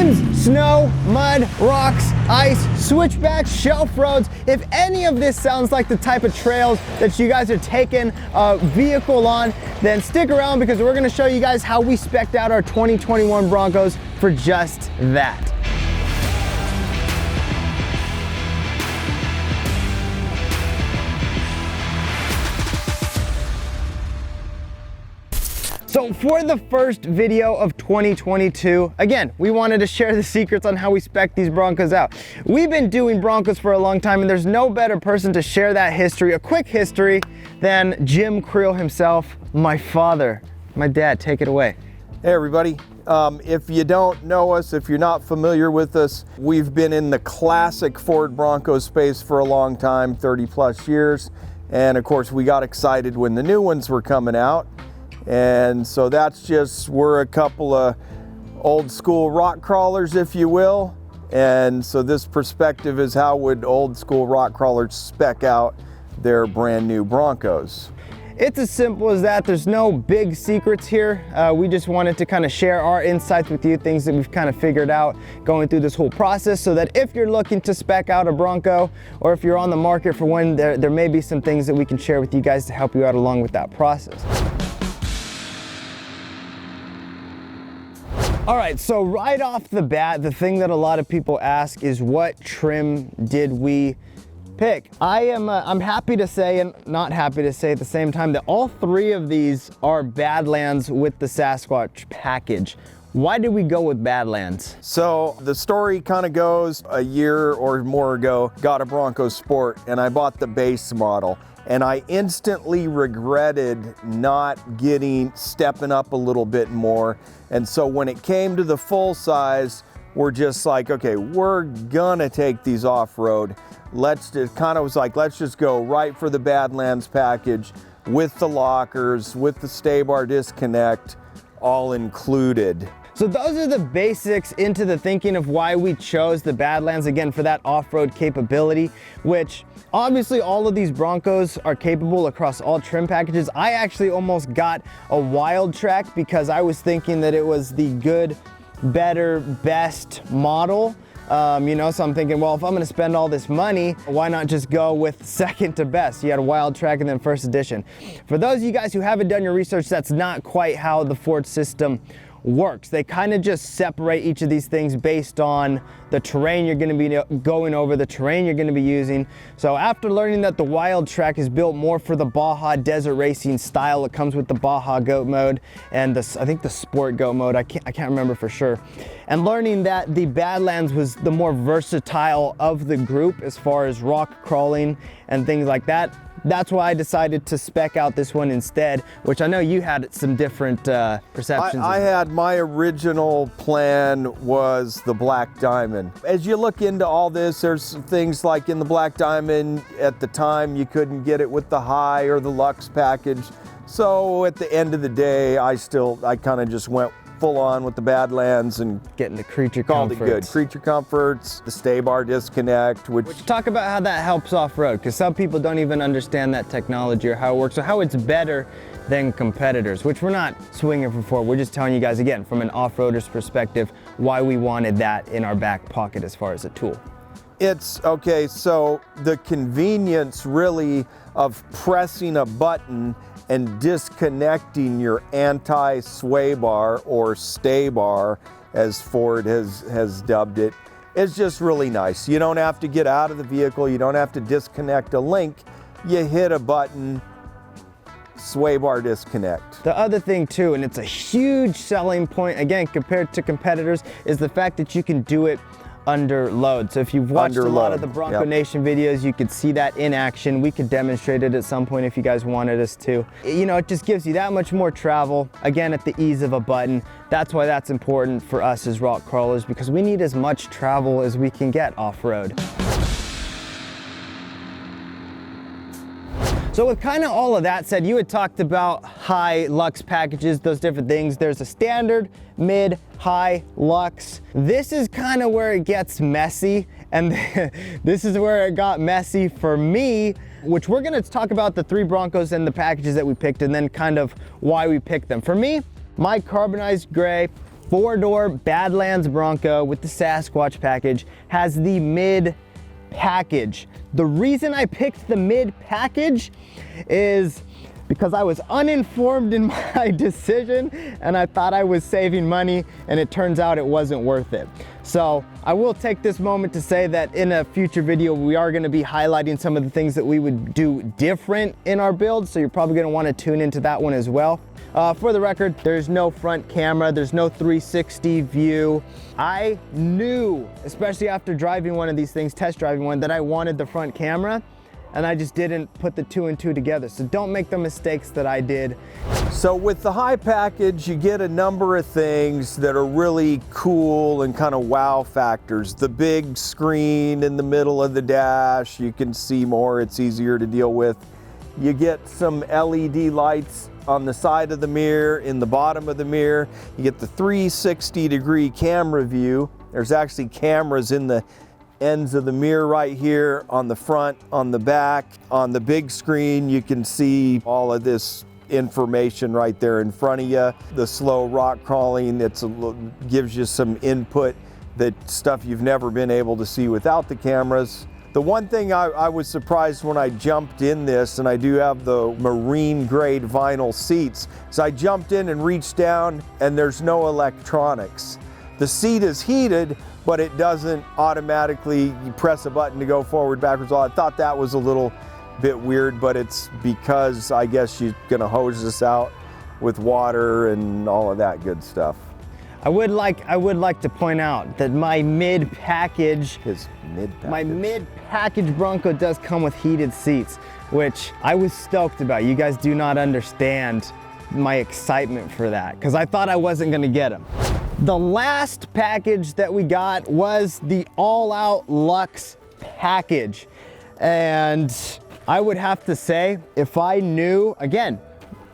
winds, snow, mud, rocks, ice, switchbacks, shelf roads. If any of this sounds like the type of trails that you guys are taking a vehicle on, then stick around because we're gonna show you guys how we spec'd out our 2021 Broncos for just that. So for the first video of 2022, again, we wanted to share the secrets on how we spec these Broncos out. We've been doing Broncos for a long time, and there's no better person to share that history, a quick history, than Jim Creel himself, my father. My dad, take it away. Hey everybody, if you don't know us, if you're not familiar with us, we've been in the classic Ford Bronco space for a long time, 30 plus years. And of course we got excited when the new ones were coming out. And so that's just, we're a couple of old school rock crawlers, if you will. And so this perspective is how would old school rock crawlers spec out their brand new Broncos. It's as simple as that. There's no big secrets here. We just wanted to kind of share our insights with you, things that we've kind of figured out going through this whole process, so that if you're looking to spec out a Bronco, or if you're on the market for one, there may be some things that we can share with you guys to help you out along with that process. All right, so right off the bat, the thing that a lot of people ask is what trim did we pick? I'm happy to say and not happy to say at the same time that all three of these are Badlands with the SASQUATCH package. Why did we go with Badlands? So the story kind of goes, a year or more ago, got a Bronco Sport and I bought the base model. And I instantly regretted not stepping up a little bit more. And so when it came to the full size, we're just like, okay, we're gonna take these off-road. Let's just go right for the Badlands package with the lockers, with the stay bar disconnect, all included. So those are the basics into the thinking of why we chose the Badlands, again, for that off-road capability, which obviously all of these Broncos are capable across all trim packages. I actually almost got a Wild Track because I was thinking that it was the good, better, best model. You know, so I'm thinking, well, if I'm gonna spend all this money, why not just go with second to best? You had a Wild Track and then first edition. For those of you guys who haven't done your research, that's not quite how the Ford system works. They kind of just separate each of these things based on the terrain you're going to be going over, the terrain you're going to be using. So after learning that the Wild Track is built more for the Baja desert racing style, it comes with the Baja Goat mode and I think the Sport Goat mode, I can't remember for sure. And learning that the Badlands was the more versatile of the group as far as rock crawling and things like that, that's why I decided to spec out this one instead, which I know you had some different perceptions. I had, my original plan was the Black Diamond. As you look into all this, there's things like in the Black Diamond, at the time you couldn't get it with the High or the Luxe package. So at the end of the day, I kind of just went full on with the Badlands and getting the creature called comforts. It good. Creature comforts, the stay bar disconnect, which talk about how that helps off-road, because some people don't even understand that technology or how it works, or how it's better than competitors, which we're not swinging for Ford. We're just telling you guys, again, from an off-roader's perspective, why we wanted that in our back pocket as far as a tool. It's okay, so the convenience really of pressing a button and disconnecting your anti-sway bar or stay bar, as Ford has dubbed it, is just really nice. You don't have to get out of the vehicle, you don't have to disconnect a link, you hit a button, sway bar disconnect. The other thing too, and it's a huge selling point, again, compared to competitors, is the fact that you can do it under load. So if you've watched a lot of the Bronco Nation videos, you could see that in action. We could demonstrate it at some point if you guys wanted us to. You know, it just gives you that much more travel, again, at the ease of a button. That's why that's important for us as rock crawlers, because we need as much travel as we can get off-road. So with kind of all of that said, you had talked about high, luxe packages, those different things. There's a standard, mid, high, luxe. This is kind of where it gets messy, and this is where it got messy for me, which we're gonna talk about the three Broncos and the packages that we picked, and then kind of why we picked them. For me, my carbonized gray 4-door Badlands Bronco with the Sasquatch package has the mid package. The reason I picked the mid package is because I was uninformed in my decision and I thought I was saving money, and it turns out it wasn't worth it. So I will take this moment to say that in a future video, we are gonna be highlighting some of the things that we would do different in our build. So you're probably gonna wanna tune into that one as well. For the record, there's no front camera, there's no 360 view. I knew, especially after driving one of these things, test driving one, that I wanted the front camera, and I just didn't put the 2 and 2 together. So don't make the mistakes that I did. So with the high package, you get a number of things that are really cool and kind of wow factors. The big screen in the middle of the dash, you can see more, it's easier to deal with. You get some LED lights on the side of the mirror, in the bottom of the mirror. You get the 360-degree camera view. There's actually cameras in the ends of the mirror right here, on the front, on the back. On the big screen, you can see all of this information right there in front of you. The slow rock crawling, gives you some input, that stuff you've never been able to see without the cameras. The one thing I was surprised when I jumped in this, and I do have the marine grade vinyl seats, so I jumped in and reached down and there's no electronics. The seat is heated, but it doesn't automatically, you press a button to go forward, backwards. I thought that was a little bit weird, but it's because I guess she's gonna hose this out with water and all of that good stuff. I would like to point out that my mid-package Bronco does come with heated seats, which I was stoked about. You guys do not understand my excitement for that, because I thought I wasn't gonna get them. The last package that we got was the all-out Luxe package. And I would have to say, if I knew, again,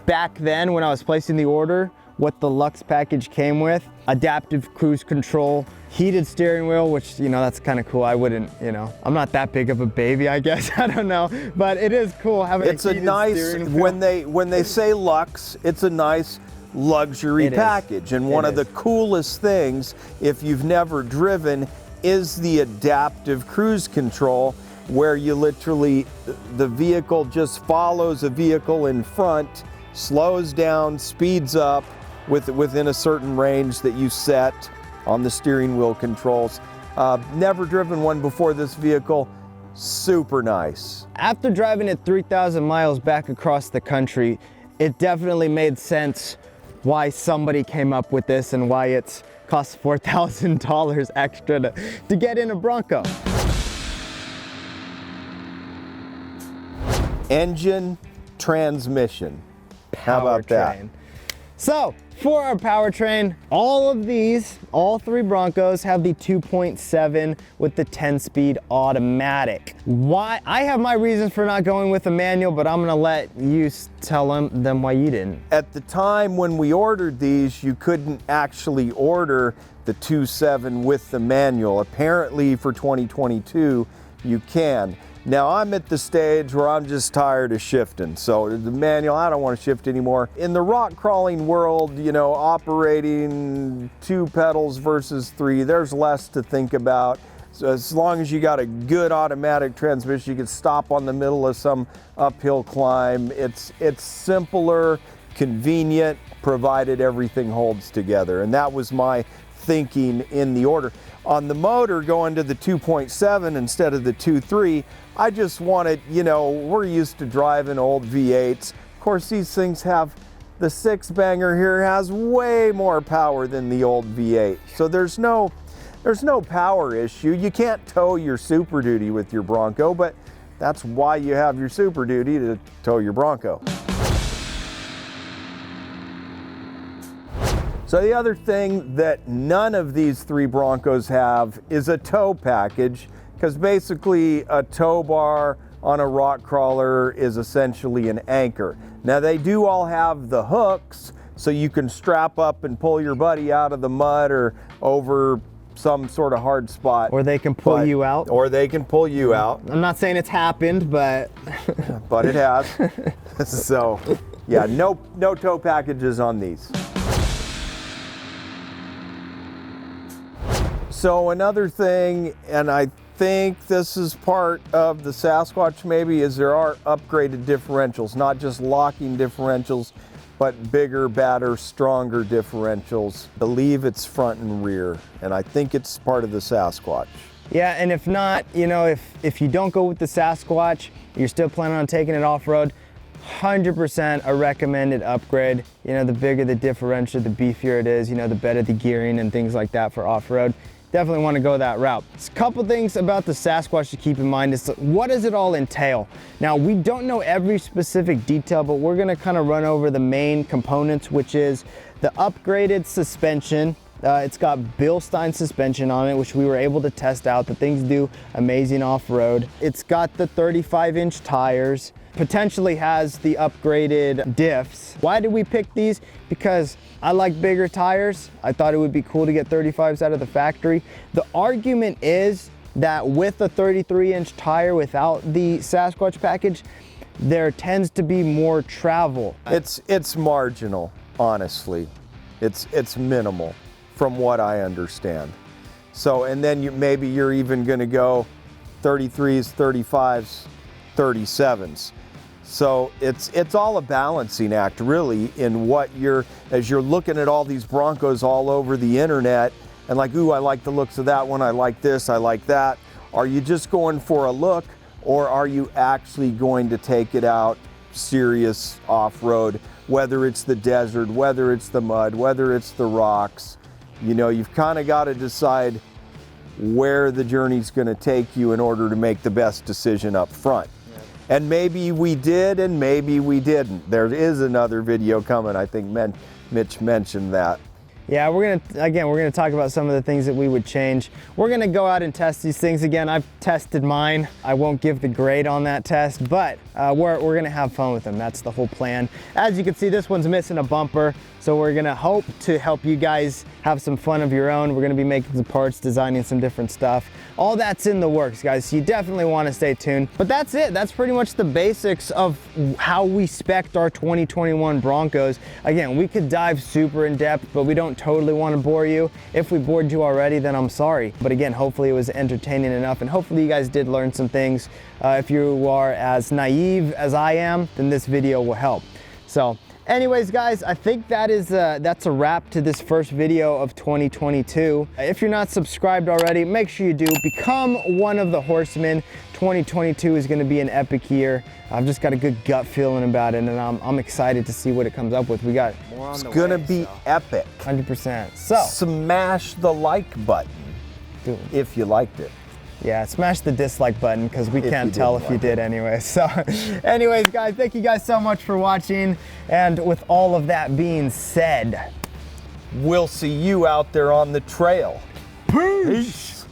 back then when I was placing the order, what the Luxe package came with, adaptive cruise control, heated steering wheel, which, you know, that's kind of cool. I wouldn't, you know, I'm not that big of a baby, I guess. I don't know, but it is cool having it's a nice, steering wheel. when they say Luxe, it's a nice luxury package. And one of the coolest things, if you've never driven, is the adaptive cruise control, where you literally, the vehicle just follows a vehicle in front, slows down, speeds up within a certain range that you set on the steering wheel controls. Never driven one before this vehicle. Super nice. After driving it 3,000 miles back across the country, it definitely made sense why somebody came up with this and why it's cost $4,000 extra to get in a Bronco. Engine, transmission. How about that? So for our powertrain, all of these, all 3 Broncos have the 2.7 with the 10-speed automatic. Why? I have my reasons for not going with a manual, but I'm gonna let you tell them why you didn't. At the time when we ordered these, you couldn't actually order the 2.7 with the manual. Apparently for 2022, you can. Now I'm at the stage where I'm just tired of shifting. So the manual, I don't want to shift anymore. In the rock crawling world, you know, operating 2 pedals versus 3, there's less to think about. So as long as you got a good automatic transmission, you can stop on the middle of some uphill climb. It's simpler, convenient, provided everything holds together. And that was my thinking in the order. On the motor, going to the 2.7 instead of the 2.3, I just wanted, you know, we're used to driving old V8s. Of course, these things have, the 6-banger here has way more power than the old V8. So there's no power issue. You can't tow your Super Duty with your Bronco, but that's why you have your Super Duty, to tow your Bronco. So the other thing that none of these 3 Broncos have is a tow package, because basically a tow bar on a rock crawler is essentially an anchor. Now they do all have the hooks, so you can strap up and pull your buddy out of the mud or over some sort of hard spot. Or they can pull you out. Or they can pull you out. I'm not saying it's happened, but... but it has. So yeah, no tow packages on these. So another thing, and I think this is part of the SASQUATCH maybe, is there are upgraded differentials, not just locking differentials, but bigger, badder, stronger differentials. I believe it's front and rear, and I think it's part of the SASQUATCH. Yeah, and if not, you know, if you don't go with the SASQUATCH, you're still planning on taking it off-road, 100% a recommended upgrade. You know, the bigger the differential, the beefier it is, you know, the better the gearing and things like that for off-road. Definitely want to go that route. There's a couple things about the SASQUATCH to keep in mind is what does it all entail? Now, we don't know every specific detail, but we're going to kind of run over the main components, which is the upgraded suspension. It's got Bilstein suspension on it, which we were able to test out. The things do amazing off-road. It's got the 35-inch tires. Potentially has the upgraded diffs. Why did we pick these? Because I like bigger tires. I thought it would be cool to get 35s out of the factory. The argument is that with a 33-inch tire without the SASQUATCH package, there tends to be more travel. It's marginal, honestly. It's minimal from what I understand. So, and then maybe you're even gonna go 33s, 35s, 37s. So it's all a balancing act, really, in what as you're looking at all these Broncos all over the internet and like, ooh, I like the looks of that one, I like this, I like that. Are you just going for a look, or are you actually going to take it out serious off-road, whether it's the desert, whether it's the mud, whether it's the rocks? You know, you've kind of got to decide where the journey's going to take you in order to make the best decision up front. And maybe we did, and maybe we didn't. There is another video coming. I think Mitch mentioned that. Yeah, we're gonna talk about some of the things that we would change. We're gonna go out and test these things again. I've tested mine. I won't give the grade on that test, but we're gonna have fun with them. That's the whole plan. As you can see, this one's missing a bumper, so we're gonna hope to help you guys have some fun of your own. We're gonna be making some parts, designing some different stuff. All that's in the works, guys, so you definitely wanna stay tuned. But that's it. That's pretty much the basics of how we spec'd our 2021 Broncos. Again, we could dive super in depth, but we don't totally want to bore you. If we bored you already, then I'm sorry. But again, hopefully it was entertaining enough, and hopefully you guys did learn some things. If you are as naive as I am, then this video will help. So anyways, guys, I think that's a wrap to this first video of 2022. If you're not subscribed already, make sure you do. Become one of the horsemen. 2022 is going to be an epic year. I've just got a good gut feeling about it, and I'm excited to see what it comes up with. We got more on the way. It's going to be epic. 100%. So smash the like button if you liked it. Yeah, smash the dislike button, because we can't tell if you did anyway. So anyways, guys, thank you guys so much for watching. And with all of that being said, we'll see you out there on the trail. Peace.